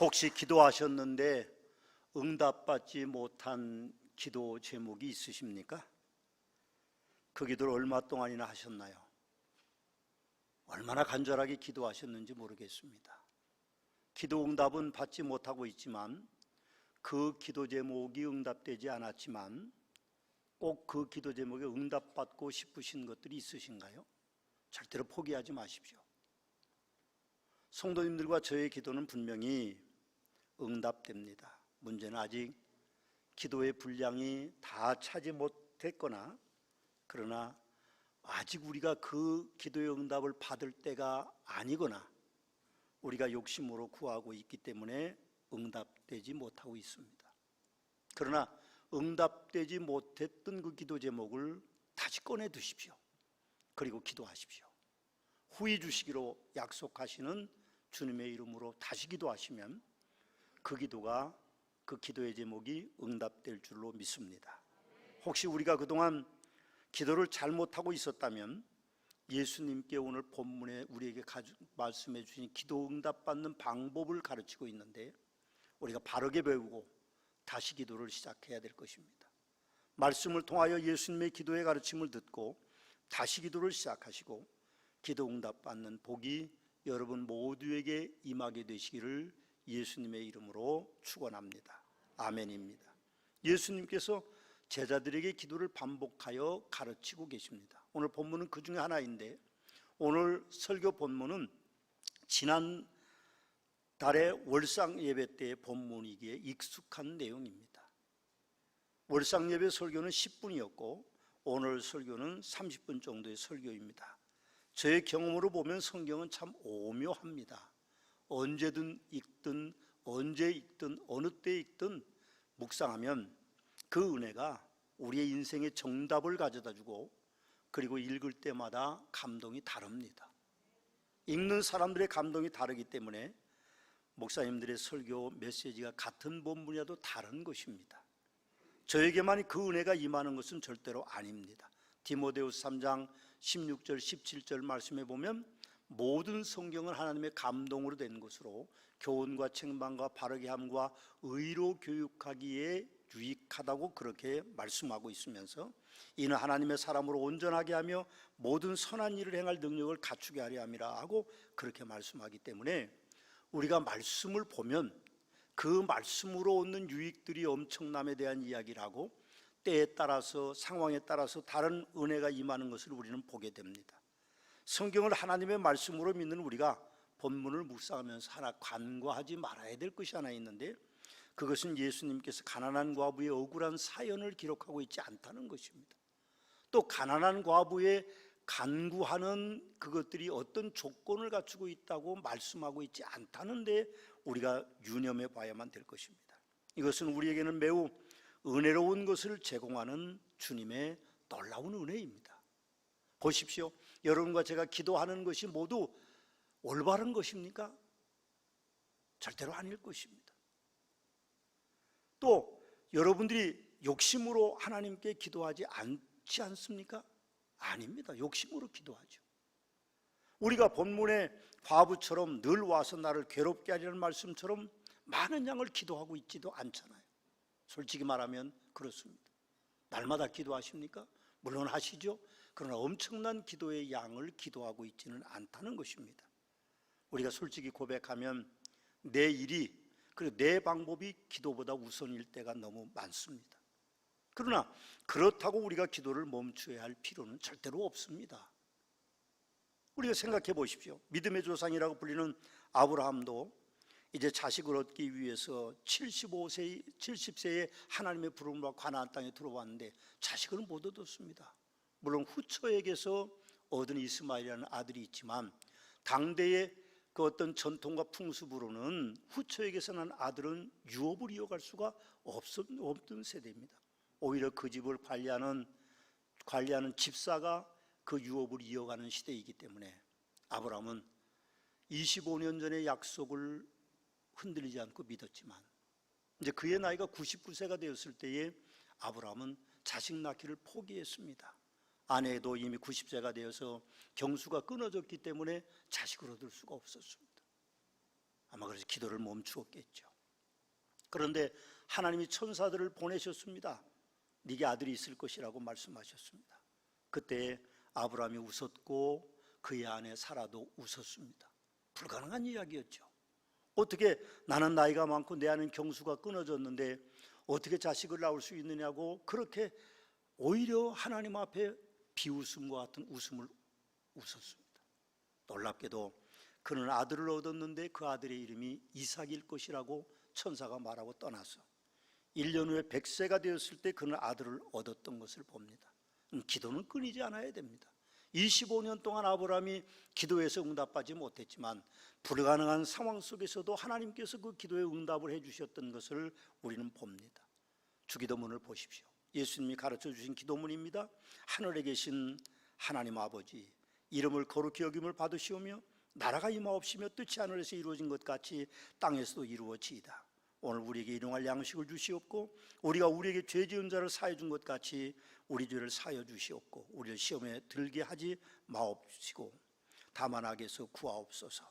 혹시 기도하셨는데 응답받지 못한 기도 제목이 있으십니까? 그 기도를 얼마 동안이나 하셨나요? 얼마나 간절하게 기도하셨는지 모르겠습니다. 기도 응답은 받지 못하고 있지만 그 기도 제목이 응답되지 않았지만 꼭 그 기도 제목에 응답받고 싶으신 것들이 있으신가요? 절대로 포기하지 마십시오. 성도님들과 저의 기도는 분명히 응답됩니다. 문제는 아직 기도의 분량이 다 차지 못했거나, 그러나 아직 우리가 그 기도의 응답을 받을 때가 아니거나 우리가 욕심으로 구하고 있기 때문에 응답되지 못하고 있습니다. 그러나 응답되지 못했던 그 기도 제목을 다시 꺼내 두십시오. 그리고 기도하십시오. 후히 주시기로 약속하시는 주님의 이름으로 다시 기도하시면 그 기도가, 그 기도의 제목이 응답될 줄로 믿습니다. 혹시 우리가 그동안 기도를 잘못하고 있었다면 예수님께 오늘 본문에 우리에게 말씀해 주신 기도 응답받는 방법을 가르치고 있는데, 우리가 바르게 배우고 다시 기도를 시작해야 될 것입니다. 말씀을 통하여 예수님의 기도의 가르침을 듣고 다시 기도를 시작하시고 기도 응답받는 복이 여러분 모두에게 임하게 되시기를 예수님의 이름으로 축원합니다. 아멘입니다. 예수님께서 제자들에게 기도를 반복하여 가르치고 계십니다. 오늘 본문은 그 중에 하나인데, 오늘 설교 본문은 지난 달의 월상 예배 때의 본문이기에 익숙한 내용입니다. 월상 예배 설교는 10분이었고 오늘 설교는 30분 정도의 설교입니다. 저의 경험으로 보면 성경은 참 오묘합니다. 언제든 읽든 언제 읽든 어느 때 읽든 묵상하면 그 은혜가 우리의 인생의 정답을 가져다주고, 그리고 읽을 때마다 감동이 다릅니다. 읽는 사람들의 감동이 다르기 때문에 목사님들의 설교 메시지가 같은 본문이라도 다른 것입니다. 저에게만 그 은혜가 임하는 것은 절대로 아닙니다. 디모데후서 3장 16절 17절 말씀에 보면 모든 성경은 하나님의 감동으로 된 것으로 교훈과 책망과 바르게 함과 의로 교육하기에 유익하다고 그렇게 말씀하고 있으면서, 이는 하나님의 사람으로 온전하게 하며 모든 선한 일을 행할 능력을 갖추게 하려 함이라 하고 그렇게 말씀하기 때문에, 우리가 말씀을 보면 그 말씀으로 얻는 유익들이 엄청남에 대한 이야기를 하고 때에 따라서 상황에 따라서 다른 은혜가 임하는 것을 우리는 보게 됩니다. 성경을 하나님의 말씀으로 믿는 우리가 본문을 묵상하면서 하나 간과하지 말아야 될 것이 하나 있는데, 그것은 예수님께서 가난한 과부의 억울한 사연을 기록하고 있지 않다는 것입니다. 또 가난한 과부의 간구하는 그것들이 어떤 조건을 갖추고 있다고 말씀하고 있지 않다는 데 우리가 유념해 봐야만 될 것입니다. 이것은 우리에게는 매우 은혜로운 것을 제공하는 주님의 놀라운 은혜입니다. 보십시오. 여러분과 제가 기도하는 것이 모두 올바른 것입니까? 절대로 아닐 것입니다. 또 여러분들이 욕심으로 하나님께 기도하지 않지 않습니까? 아닙니다. 욕심으로 기도하죠. 우리가 본문의 과부처럼 늘 와서 나를 괴롭게 하려는 말씀처럼 많은 양을 기도하고 있지도 않잖아요. 솔직히 말하면 그렇습니다. 날마다 기도하십니까? 물론 하시죠. 그러나 엄청난 기도의 양을 기도하고 있지는 않다는 것입니다. 우리가 솔직히 고백하면 내 일이, 그리고 내 방법이 기도보다 우선일 때가 너무 많습니다. 그러나 그렇다고 우리가 기도를 멈춰야 할 필요는 절대로 없습니다. 우리가 생각해 보십시오. 믿음의 조상이라고 불리는 아브라함도 이제 자식을 얻기 위해서 70세에 하나님의 부름을 받고 가나안 땅에 들어왔는데 자식을 못 얻었습니다. 물론 후처에게서 얻은 이스마엘이라는 아들이 있지만 당대의 그 어떤 전통과 풍습으로는 후처에게서 난 아들은 유업을 이어갈 수가 없던 세대입니다. 오히려 그 집을 관리하는 집사가 그 유업을 이어가는 시대이기 때문에 아브라함은 25년 전의 약속을 흔들리지 않고 믿었지만 이제 그의 나이가 99세가 되었을 때에 아브라함은 자식 낳기를 포기했습니다. 아내도 이미 90세가 되어서 경수가 끊어졌기 때문에 자식을 얻을 수가 없었습니다. 아마 그래서 기도를 멈추었겠죠. 그런데 하나님이 천사들을 보내셨습니다. 네게 아들이 있을 것이라고 말씀하셨습니다. 그때 아브라함이 웃었고 그의 아내 사라도 웃었습니다. 불가능한 이야기였죠. 어떻게 나는 나이가 많고 내 아내는 경수가 끊어졌는데 어떻게 자식을 낳을 수 있느냐고 그렇게 오히려 하나님 앞에 비웃음과 같은 웃음을 웃었습니다. 놀랍게도 그는 아들을 얻었는데 그 아들의 이름이 이삭일 것이라고 천사가 말하고 떠나서 1년 후에 100세가 되었을 때 그는 아들을 얻었던 것을 봅니다. 기도는 끊이지 않아야 됩니다. 25년 동안 아브라함이 기도에서 응답받지 못했지만 불가능한 상황 속에서도 하나님께서 그 기도에 응답을 해주셨던 것을 우리는 봅니다. 주기도문을 보십시오. 예수님이 가르쳐 주신 기도문입니다. 하늘에 계신 하나님 아버지, 이름을 거룩히 여김을 받으시오며 나라가 임하옵시며 뜻이 하늘에서 이루어진 것 같이 땅에서도 이루어지이다. 오늘 우리에게 일용할 양식을 주시옵고 우리가 우리에게 죄 지은 자를 사해 준 것 같이 우리 죄를 사여 주시옵고 우리를 시험에 들게 하지 마옵시고 다만 악에서 구하옵소서.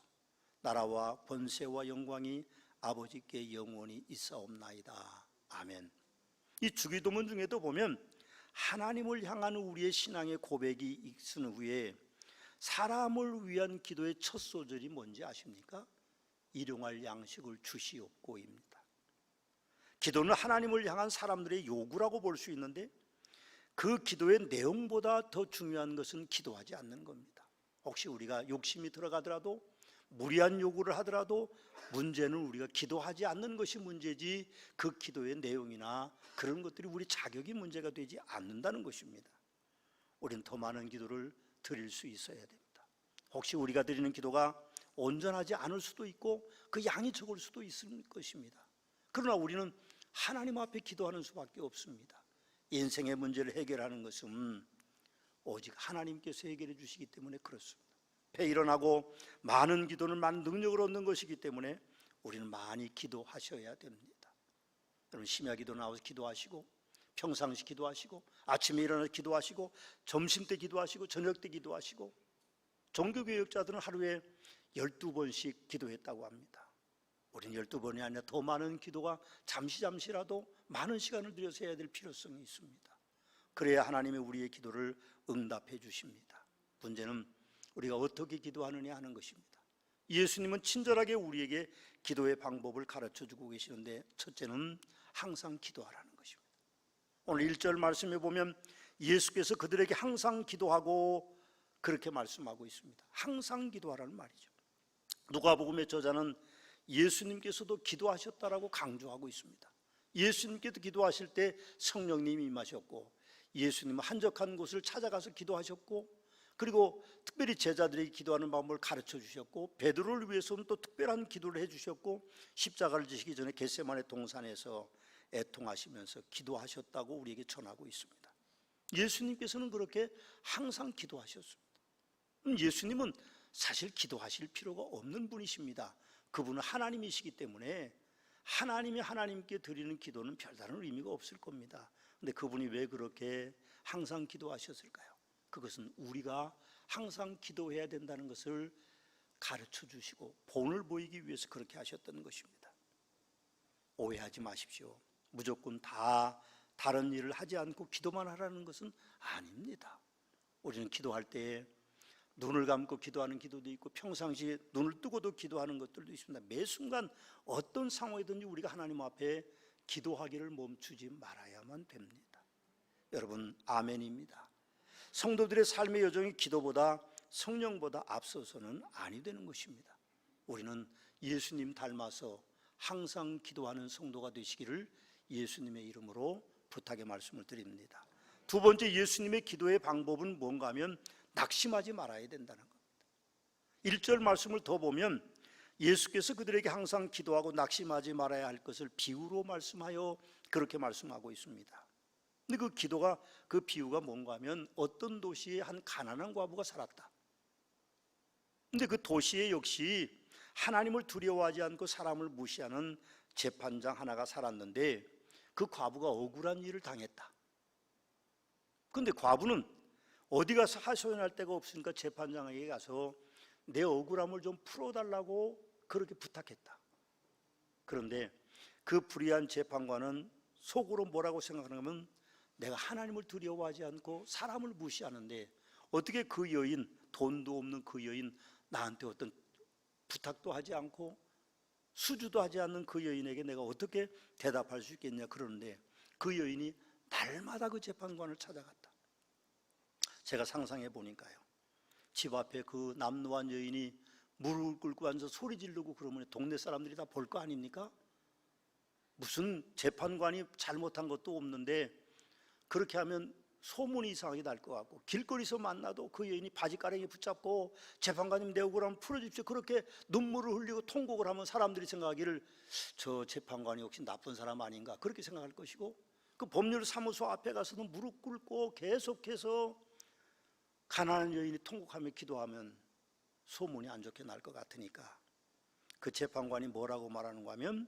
나라와 권세와 영광이 아버지께 영원히 있사옵나이다. 아멘. 이 주기도문 중에도 보면 하나님을 향한 우리의 신앙의 고백이 있은 후에 사람을 위한 기도의 첫 소절이 뭔지 아십니까? 일용할 양식을 주시옵고입니다. 기도는 하나님을 향한 사람들의 요구라고 볼 수 있는데 그 기도의 내용보다 더 중요한 것은 기도하지 않는 겁니다. 혹시 우리가 욕심이 들어가더라도 무리한 요구를 하더라도 문제는 우리가 기도하지 않는 것이 문제지 그 기도의 내용이나 그런 것들이 우리 자격이 문제가 되지 않는다는 것입니다. 우리는 더 많은 기도를 드릴 수 있어야 됩니다. 혹시 우리가 드리는 기도가 온전하지 않을 수도 있고 그 양이 적을 수도 있을 것입니다. 그러나 우리는 하나님 앞에 기도하는 수밖에 없습니다. 인생의 문제를 해결하는 것은 오직 하나님께서 해결해 주시기 때문에 그렇습니다. 배일원하고 많은 기도는 많은 능력을 얻는 것이기 때문에 우리는 많이 기도하셔야 됩니다. 여러분 심야 기도 나와서 기도하시고 평상시 기도하시고 아침에 일어나서 기도하시고 점심때 기도하시고 저녁때 기도하시고 종교개혁자들은 하루에 12번씩 기도했다고 합니다. 우리는 12번이 아니라 더 많은 기도가 잠시라도 많은 시간을 들여서 해야 될 필요성이 있습니다. 그래야 하나님이 우리의 기도를 응답해 주십니다. 문제는 우리가 어떻게 기도하느냐 하는 것입니다. 예수님은 친절하게 우리에게 기도의 방법을 가르쳐 주고 계시는데 첫째는 항상 기도하라는 것입니다. 오늘 1절 말씀에 보면 예수께서 그들에게 항상 기도하고 그렇게 말씀하고 있습니다. 항상 기도하라는 말이죠. 누가복음의 저자는 예수님께서도 기도하셨다라고 강조하고 있습니다. 예수님께도 기도하실 때 성령님이 임하셨고 예수님은 한적한 곳을 찾아가서 기도하셨고 그리고 특별히 제자들에게 기도하는 방법을 가르쳐 주셨고 베드로를 위해서는 또 특별한 기도를 해주셨고 십자가를 지시기 전에 겟세마네 동산에서 애통하시면서 기도하셨다고 우리에게 전하고 있습니다. 예수님께서는 그렇게 항상 기도하셨습니다. 예수님은 사실 기도하실 필요가 없는 분이십니다. 그분은 하나님이시기 때문에 하나님이 하나님께 드리는 기도는 별다른 의미가 없을 겁니다. 그런데 그분이 왜 그렇게 항상 기도하셨을까요? 그것은 우리가 항상 기도해야 된다는 것을 가르쳐 주시고 본을 보이기 위해서 그렇게 하셨던 것입니다. 오해하지 마십시오. 무조건 다 다른 일을 하지 않고 기도만 하라는 것은 아닙니다. 우리는 기도할 때 눈을 감고 기도하는 기도도 있고 평상시에 눈을 뜨고도 기도하는 것들도 있습니다. 매 순간 어떤 상황이든지 우리가 하나님 앞에 기도하기를 멈추지 말아야만 됩니다. 여러분 아멘입니다. 성도들의 삶의 여정이 기도보다 성령보다 앞서서는 아니 되는 것입니다. 우리는 예수님 닮아서 항상 기도하는 성도가 되시기를 예수님의 이름으로 부탁의 말씀을 드립니다. 두 번째 예수님의 기도의 방법은 뭔가 하면 낙심하지 말아야 된다는 겁니다. 1절 말씀을 더 보면 예수께서 그들에게 항상 기도하고 낙심하지 말아야 할 것을 비유로 말씀하여 그렇게 말씀하고 있습니다. 근데 그 기도가 그 비유가 뭔가 하면 어떤 도시에 한 가난한 과부가 살았다. 근데 그 도시에 역시 하나님을 두려워하지 않고 사람을 무시하는 재판장 하나가 살았는데 그 과부가 억울한 일을 당했다. 근데 과부는 어디 가서 하소연할 데가 없으니까 재판장에게 가서 내 억울함을 좀 풀어달라고 그렇게 부탁했다. 그런데 그 불의한 재판관은 속으로 뭐라고 생각하냐면 내가 하나님을 두려워하지 않고 사람을 무시하는데 어떻게 그 여인, 돈도 없는 그 여인, 나한테 어떤 부탁도 하지 않고 수주도 하지 않는 그 여인에게 내가 어떻게 대답할 수 있겠냐 그러는데 그 여인이 날마다 그 재판관을 찾아갔다. 제가 상상해 보니까요, 집 앞에 그 남노한 여인이 무릎을 꿇고 앉아서 소리 지르고 그러면 동네 사람들이 다 볼 거 아닙니까? 무슨 재판관이 잘못한 것도 없는데 그렇게 하면 소문이 이상하게 날 것 같고, 길거리에서 만나도 그 여인이 바지가랑이 붙잡고 재판관님 내 억울하면 풀어주십시오 그렇게 눈물을 흘리고 통곡을 하면 사람들이 생각하기를 저 재판관이 혹시 나쁜 사람 아닌가 그렇게 생각할 것이고, 그 법률사무소 앞에 가서는 무릎 꿇고 계속해서 가난한 여인이 통곡하며 기도하면 소문이 안 좋게 날 것 같으니까 그 재판관이 뭐라고 말하는가 하면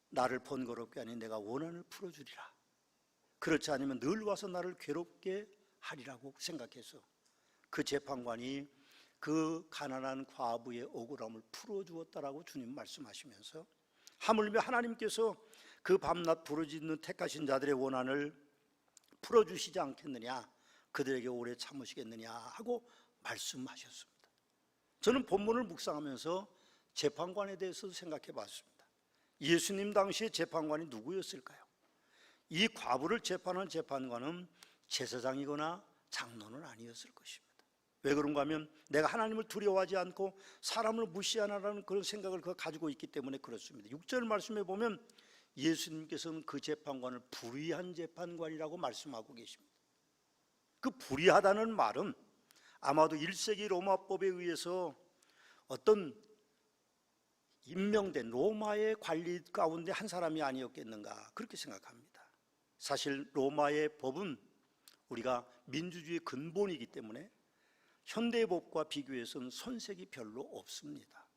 나를 번거롭게 하니 내가 원한을 풀어주리라, 그렇지 않으면 늘 와서 나를 괴롭게 하리라고 생각해서 그 재판관이 그 가난한 과부의 억울함을 풀어주었다라고 주님 말씀하시면서 하물며 하나님께서 그 밤낮 부르짖는 택하신 자들의 원한을 풀어주시지 않겠느냐, 그들에게 오래 참으시겠느냐 하고 말씀하셨습니다. 저는 본문을 묵상하면서 재판관에 대해서 생각해 봤습니다. 예수님 당시에 재판관이 누구였을까요? 이 과부를 재판한 재판관은 제사장이거나 장로는 아니었을 것입니다. 왜 그런가 하면 내가 하나님을 두려워하지 않고 사람을 무시하라는 그런 생각을 가지고 있기 때문에 그렇습니다. 6절 말씀에 보면 예수님께서는 그 재판관을 불의한 재판관이라고 말씀하고 계십니다. 그 불의하다는 말은 아마도 1세기 로마법에 의해서 어떤 임명된 로마의 관리 가운데 한 사람이 아니었겠는가 그렇게 생각합니다. 사실 로마의 법은 우리가 민주주의의 근본이기 때문에 현대의 법과 비교해서는 손색이 별로 없습니다.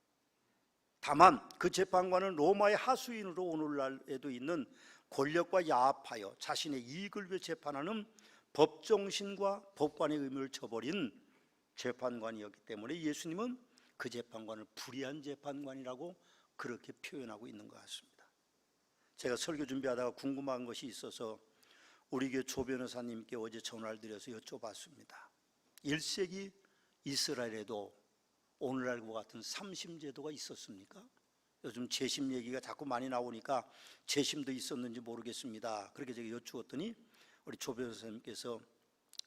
다만 그 재판관은 로마의 하수인으로 오늘날에도 있는 권력과 야합하여 자신의 이익을 위해 재판하는 법정신과 법관의 의무를 저버린 재판관이었기 때문에 예수님은 그 재판관을 불의한 재판관이라고 그렇게 표현하고 있는 것 같습니다. 제가 설교 준비하다가 궁금한 것이 있어서 우리 교회 조 변호사님께 어제 전화를 드려서 여쭤봤습니다. 1세기 이스라엘에도 오늘날과 같은 삼심제도가 있었습니까? 요즘 재심 얘기가 자꾸 많이 나오니까 재심도 있었는지 모르겠습니다. 그렇게 제가 여쭈었더니 우리 조 변호사님께서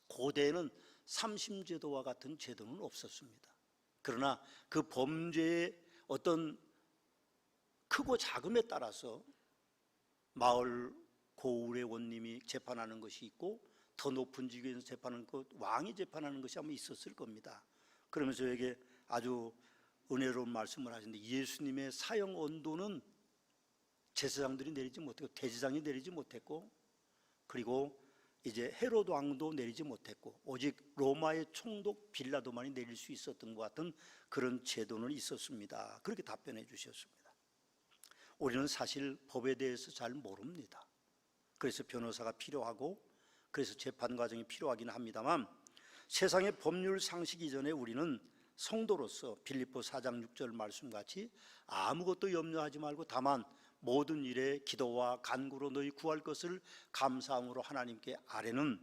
고대에는 삼심제도와 같은 제도는 없었습니다. 그러나 그 범죄의 어떤 크고 작음에 따라서 마을 고을의 원님이 재판하는 것이 있고 더 높은 지위에서 재판하는 것, 왕이 재판하는 것이 아마 있었을 겁니다. 그러면서 저에게 아주 은혜로운 말씀을 하시는데 예수님의 사형 언도는 제사장들이 내리지 못했고 대제사장이 내리지 못했고 그리고 이제 헤롯 왕도 내리지 못했고 오직 로마의 총독 빌라도만이 내릴 수 있었던 것 같은 그런 제도는 있었습니다. 그렇게 답변해 주셨습니다. 우리는 사실 법에 대해서 잘 모릅니다. 그래서 변호사가 필요하고 그래서 재판 과정이 필요하긴 합니다만 세상의 법률 상식 이전에 우리는 성도로서 빌립보 4장 6절 말씀같이 아무것도 염려하지 말고 다만 모든 일에 기도와 간구로 너희 구할 것을 감사함으로 하나님께 아뢰는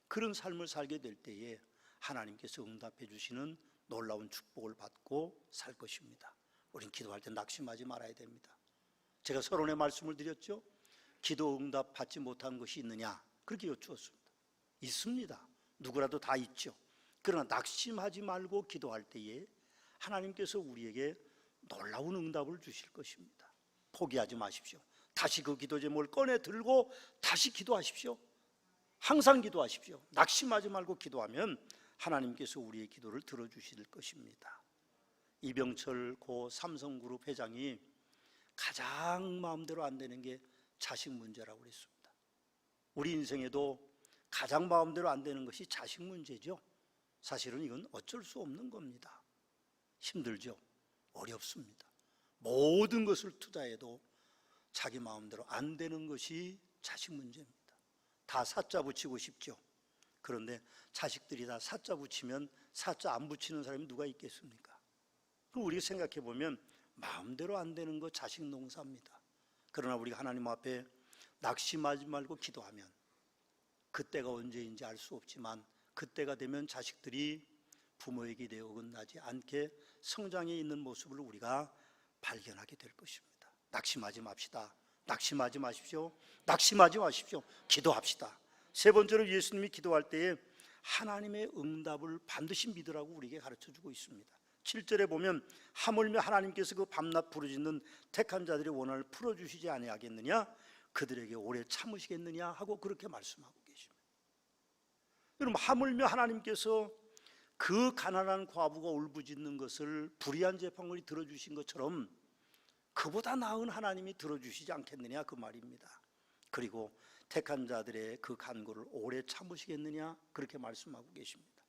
그런 삶을 살게 될 때에 하나님께서 응답해 주시는 놀라운 축복을 받고 살 것입니다. 우린 기도할 때 낙심하지 말아야 됩니다. 제가 서론에 말씀을 드렸죠. 기도 응답 받지 못한 것이 있느냐 그렇게 여쭈었습니다. 있습니다. 누구라도 다 있죠. 그러나 낙심하지 말고 기도할 때에 하나님께서 우리에게 놀라운 응답을 주실 것입니다. 포기하지 마십시오. 다시 그 기도 제목을 꺼내 들고 다시 기도하십시오. 항상 기도하십시오. 낙심하지 말고 기도하면 하나님께서 우리의 기도를 들어주실 것입니다. 이병철 고 삼성그룹 회장이 가장 마음대로 안 되는 게 자식 문제라고 그랬습니다. 우리 인생에도 가장 마음대로 안 되는 것이 자식 문제죠. 사실은 이건 어쩔 수 없는 겁니다. 힘들죠. 어렵습니다. 모든 것을 투자해도 자기 마음대로 안 되는 것이 자식 문제입니다. 다 사자 붙이고 싶죠. 그런데 자식들이 다 사자 붙이면 사자 안 붙이는 사람이 누가 있겠습니까? 그럼 우리가 생각해 보면 마음대로 안 되는 거 자식 농사입니다. 그러나 우리가 하나님 앞에 낙심하지 말고 기도하면 그때가 언제인지 알 수 없지만 그때가 되면 자식들이 부모의 기대에 어긋나지 않게 성장해 있는 모습을 우리가 발견하게 될 것입니다. 낙심하지 맙시다. 낙심하지 마십시오. 낙심하지 마십시오. 기도합시다. 세 번째로 예수님이 기도할 때에 하나님의 응답을 반드시 믿으라고 우리에게 가르쳐주고 있습니다. 7절에 보면 하물며 하나님께서 그 밤낮 부르짖는 택한 자들의 원한을 풀어주시지 아니하겠느냐, 그들에게 오래 참으시겠느냐 하고 그렇게 말씀하고 계십니다. 여러분, 하물며 하나님께서 그 가난한 과부가 울부짖는 것을 불의한 재판관이 들어주신 것처럼 그보다 나은 하나님이 들어주시지 않겠느냐 그 말입니다. 그리고 택한 자들의 그 간구를 오래 참으시겠느냐 그렇게 말씀하고 계십니다.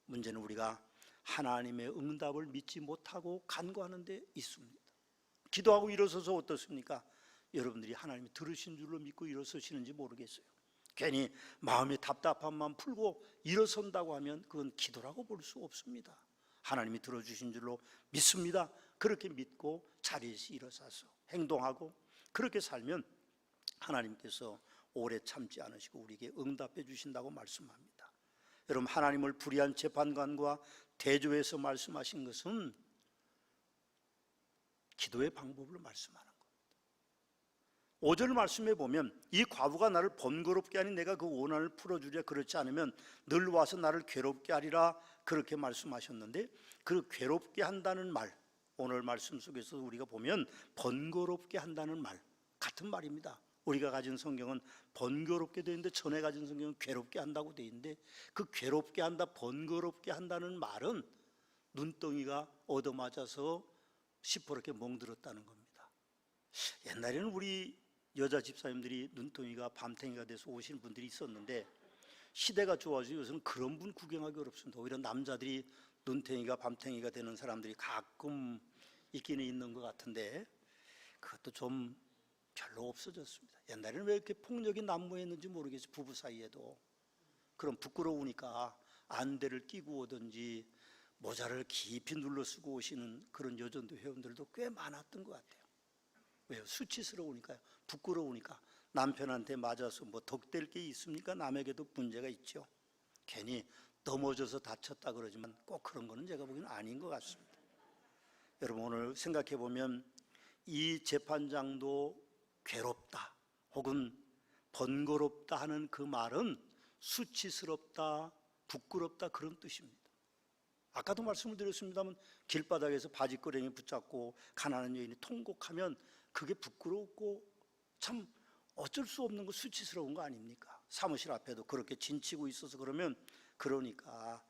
문제는 우리가 하나님의 응답을 믿지 못하고 간구하는 데 있습니다. 기도하고 일어서서 어떻습니까? 여러분들이 하나님이 들으신 줄로 믿고 일어서시는지 모르겠어요. 괜히 마음의 답답함만 풀고 일어선다고 하면 그건 기도라고 볼 수 없습니다. 하나님이 들어주신 줄로 믿습니다. 그렇게 믿고 자리에서 일어서서 행동하고 그렇게 살면 하나님께서 오래 참지 않으시고 우리에게 응답해 주신다고 말씀합니다. 여러분, 하나님을 불의한 재판관과 대조해서 말씀하신 것은 기도의 방법을 말씀하는 겁니다. 5절 말씀에 보면 이 과부가 나를 번거롭게 하니 내가 그 원한을 풀어주랴, 그렇지 않으면 늘 와서 나를 괴롭게 하리라 그렇게 말씀하셨는데, 그 괴롭게 한다는 말, 오늘 말씀 속에서 우리가 보면 번거롭게 한다는 말 같은 말입니다. 우리가 가진 성경은 번거롭게 되어 있는데 전에 가진 성경은 괴롭게 한다고 되어 있는데, 그 괴롭게 한다, 번거롭게 한다는 말은 눈덩이가 얻어맞아서 시퍼렇게 멍들었다는 겁니다. 옛날에는 우리 여자 집사님들이 눈덩이가 밤탱이가 돼서 오시는 분들이 있었는데 시대가 좋아지고 요새는 그런 분 구경하기 어렵습니다. 오히려 남자들이 눈탱이가 밤탱이가 되는 사람들이 가끔 있기는 있는 것 같은데 그것도 좀 별로 없어졌습니다. 옛날에는 왜 이렇게 폭력이 난무했는지 모르겠어요. 부부 사이에도. 그럼 부끄러우니까 안대를 끼고 오든지 모자를 깊이 눌러 쓰고 오시는 그런 여전도 회원들도 꽤 많았던 것 같아요. 왜요? 수치스러우니까요. 부끄러우니까. 남편한테 맞아서 뭐 덕될 게 있습니까? 남에게도 문제가 있죠. 괜히 넘어져서 다쳤다 그러지만 꼭 그런 거는 제가 보기에는 아닌 것 같습니다. 여러분, 오늘 생각해 보면 이 재판장도 괴롭다 혹은 번거롭다 하는 그 말은 수치스럽다, 부끄럽다 그런 뜻입니다. 아까도 말씀을 드렸습니다만 길바닥에서 바지끄레기 붙잡고 가난한 여인이 통곡하면 그게 부끄럽고 참 어쩔 수 없는 거, 수치스러운 거 아닙니까? 사무실 앞에도 그렇게 진치고 있어서 그러면, 그러니까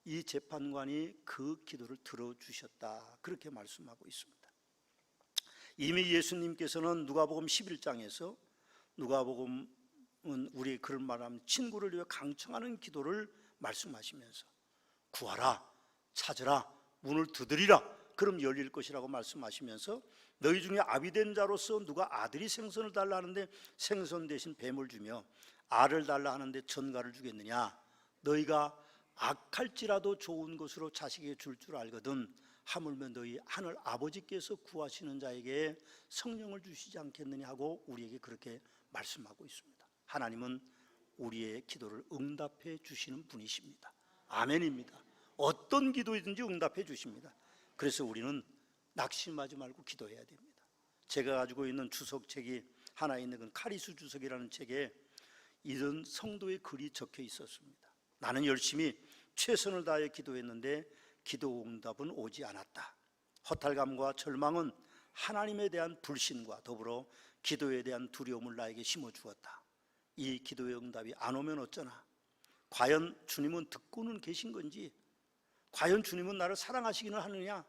이 재판관이 그 기도를 들어주셨다 그렇게 말씀하고 있습니다. 이미 예수님께서는 누가복음 11장에서, 누가복음은 우리 그런 말하면 친구를 위해 강청하는 기도를 말씀하시면서 구하라, 찾으라, 문을 두드리라, 그럼 열릴 것이라고 말씀하시면서 너희 중에 아비된 자로서 누가 아들이 생선을 달라 하는데 생선 대신 뱀을 주며 알을 달라 하는데 전갈을 주겠느냐? 너희가 악할지라도 좋은 것으로 자식에게 줄 줄 알거든 하물며 너희 하늘 아버지께서 구하시는 자에게 성령을 주시지 않겠느냐 하고 우리에게 그렇게 말씀하고 있습니다. 하나님은 우리의 기도를 응답해 주시는 분이십니다. 아멘입니다. 어떤 기도이든지 응답해 주십니다. 그래서 우리는 낙심하지 말고 기도해야 됩니다. 제가 가지고 있는 주석책이 하나 있는 건 카리수 주석이라는 책에 이런 성도의 글이 적혀 있었습니다. 나는 열심히 최선을 다해 기도했는데 기도 응답은 오지 않았다. 허탈감과 절망은 하나님에 대한 불신과 더불어 기도에 대한 두려움을 나에게 심어주었다. 이 기도의 응답이 안 오면 어쩌나? 과연 주님은 듣고는 계신 건지, 과연 주님은 나를 사랑하시기는 하느냐?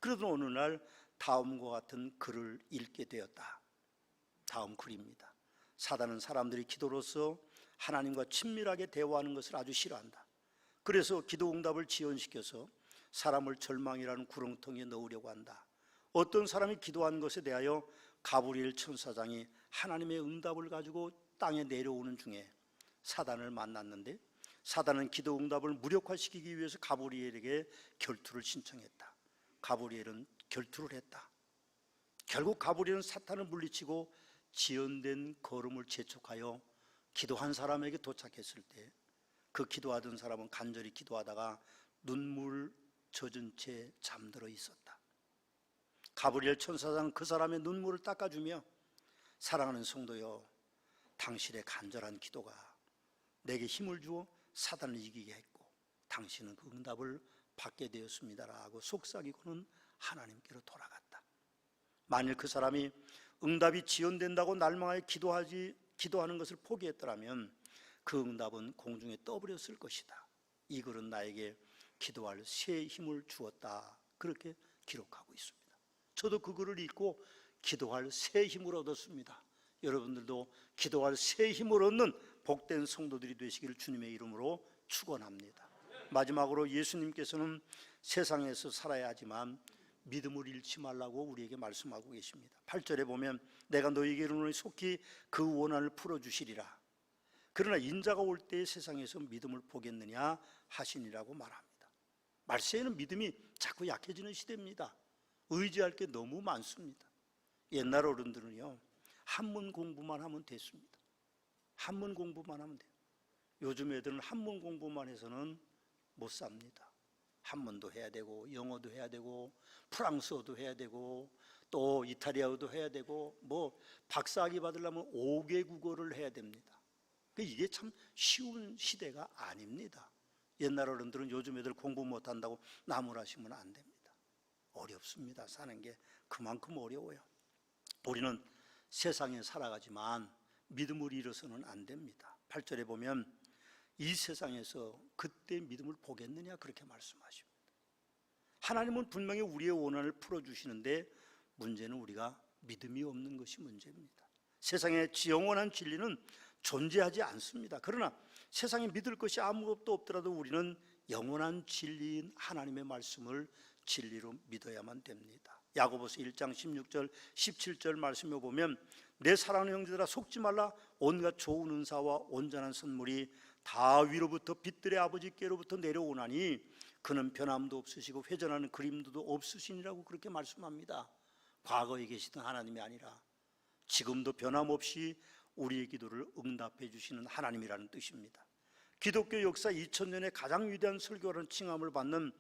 그러던 어느 날 다음과 같은 글을 읽게 되었다. 다음 글입니다. 사단은 사람들이 기도로서 하나님과 친밀하게 대화하는 것을 아주 싫어한다. 그래서 기도 응답을 지연시켜서 사람을 절망이라는 구렁텅이에 넣으려고 한다. 어떤 사람이 기도한 것에 대하여 가브리엘 천사장이 하나님의 응답을 가지고 땅에 내려오는 중에 사단을 만났는데, 사단은 기도 응답을 무력화시키기 위해서 가브리엘에게 결투를 신청했다. 가브리엘은 결투를 했다. 결국 가브리엘은 사탄을 물리치고 지연된 걸음을 재촉하여 기도한 사람에게 도착했을 때 그 기도하던 사람은 간절히 기도하다가 눈물 젖은 채 잠들어 있었다. 가브리엘 천사장은 그 사람의 눈물을 닦아주며 사랑하는 성도여, 당신의 간절한 기도가 내게 힘을 주어 사단을 이기게 했고 당신은 그 응답을 받게 되었습니다라고 속삭이고는 하나님께로 돌아갔다. 만일 그 사람이 응답이 지연된다고 날망하여 기도하는 것을 포기했더라면 그 응답은 공중에 떠버렸을 것이다. 이 글은 나에게 기도할 새 힘을 주었다. 그렇게 기록하고 있습니다. 저도 그 글을 읽고 기도할 새 힘을 얻었습니다. 여러분들도 기도할 새 힘을 얻는 복된 성도들이 되시기를 주님의 이름으로 축원합니다. 마지막으로 예수님께서는 세상에서 살아야 하지만 믿음을 잃지 말라고 우리에게 말씀하고 계십니다. 8절에 보면 내가 너희에게 이르노니 속히 그 원한을 풀어주시리라. 그러나 인자가 올 때에 세상에서 믿음을 보겠느냐 하시니라고 말합니다. 말세에는 믿음이 자꾸 약해지는 시대입니다. 의지할 게 너무 많습니다. 옛날 어른들은요, 한문 공부만 하면 됐습니다. 한문 공부만 하면 돼요. 요즘 애들은 한문 공부만 해서는 못 삽니다. 한문도 해야 되고 영어도 해야 되고 프랑스어도 해야 되고 또 이탈리아어도 해야 되고 뭐 박사학위 받으려면 5개 국어를 해야 됩니다. 이게 참 쉬운 시대가 아닙니다. 옛날 어른들은 요즘 애들 공부 못한다고 나무라시면 안 됩니다. 어렵습니다. 사는 게 그만큼 어려워요. 우리는 세상에 살아가지만 믿음을 잃어서는 안 됩니다. 8절에 보면 이 세상에서 그때 믿음을 보겠느냐 그렇게 말씀하십니다. 하나님은 분명히 우리의 원한을 풀어주시는데 문제는 우리가 믿음이 없는 것이 문제입니다. 세상에 영원한 진리는 존재하지 않습니다. 그러나 세상에 믿을 것이 아무것도 없더라도 우리는 영원한 진리인 하나님의 말씀을 진리로 믿어야만 됩니다. 야고보서 1장 16절 17절 말씀에 보면 내 사랑하는 형제들아 속지 말라. 온갖 좋은 은사와 온전한 선물이 다 위로부터 빛들의 아버지께로부터 내려오나니 그는 변함도 없으시고 회전하는 그림도 없으시니라고 그렇게 말씀합니다. 과거에 계시던 하나님이 아니라 지금도 변함없이 우리의 기도를 응답해 주시는 하나님이라는 뜻입니다. 기독교 역사 2000년의 가장 위대한 설교라는 칭함을 받는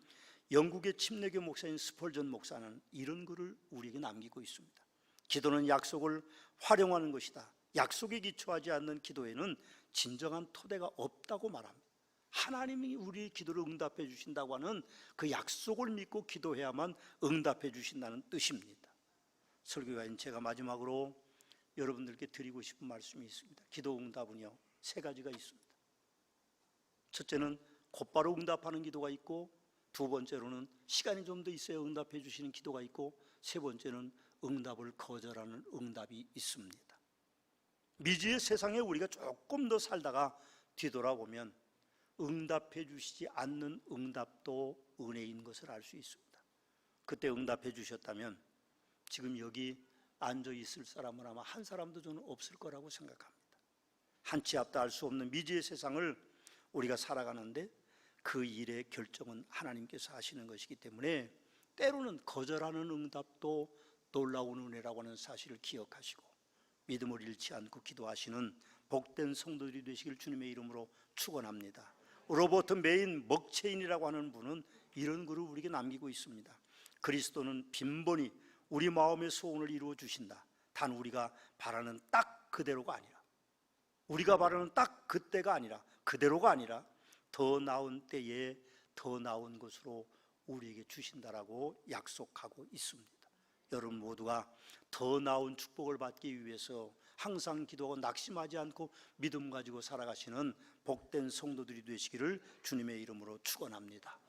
영국의 침례교 목사인 스펄전 목사는 이런 글을 우리에게 남기고 있습니다. 기도는 약속을 활용하는 것이다. 약속에 기초하지 않는 기도에는 진정한 토대가 없다고 말합니다. 하나님이 우리의 기도를 응답해 주신다고 하는 그 약속을 믿고 기도해야만 응답해 주신다는 뜻입니다. 설교가인 제가 마지막으로 여러분들께 드리고 싶은 말씀이 있습니다. 기도 응답은요 3가지가 있습니다. 첫째는 곧바로 응답하는 기도가 있고, 두 번째로는 시간이 좀 더 있어야 응답해 주시는 기도가 있고, 세 번째는 응답을 거절하는 응답이 있습니다. 미지의 세상에 우리가 조금 더 살다가 뒤돌아보면 응답해 주시지 않는 응답도 은혜인 것을 알 수 있습니다. 그때 응답해 주셨다면 지금 여기 앉아 있을 사람은 아마 한 사람도 저는 없을 거라고 생각합니다. 한치 앞도 알 수 없는 미지의 세상을 우리가 살아가는데 그 일의 결정은 하나님께서 하시는 것이기 때문에 때로는 거절하는 응답도 놀라운 은혜라고 하는 사실을 기억하시고 믿음을 잃지 않고 기도하시는 복된 성도들이 되시길 주님의 이름으로 축원합니다. 로버트 메인 먹체인이라고 하는 분은 이런 글을 우리에게 남기고 있습니다. 그리스도는 빈번히 우리 마음의 소원을 이루어 주신다. 단 우리가 바라는 딱 그대로가 아니라, 우리가 바라는 딱 그때가 아니라, 그대로가 아니라 더 나은 때에 더 나은 것으로 우리에게 주신다라고 약속하고 있습니다. 여러분 모두가 더 나은 축복을 받기 위해서 항상 기도하고 낙심하지 않고 믿음 가지고 살아가시는 복된 성도들이 되시기를 주님의 이름으로 축원합니다.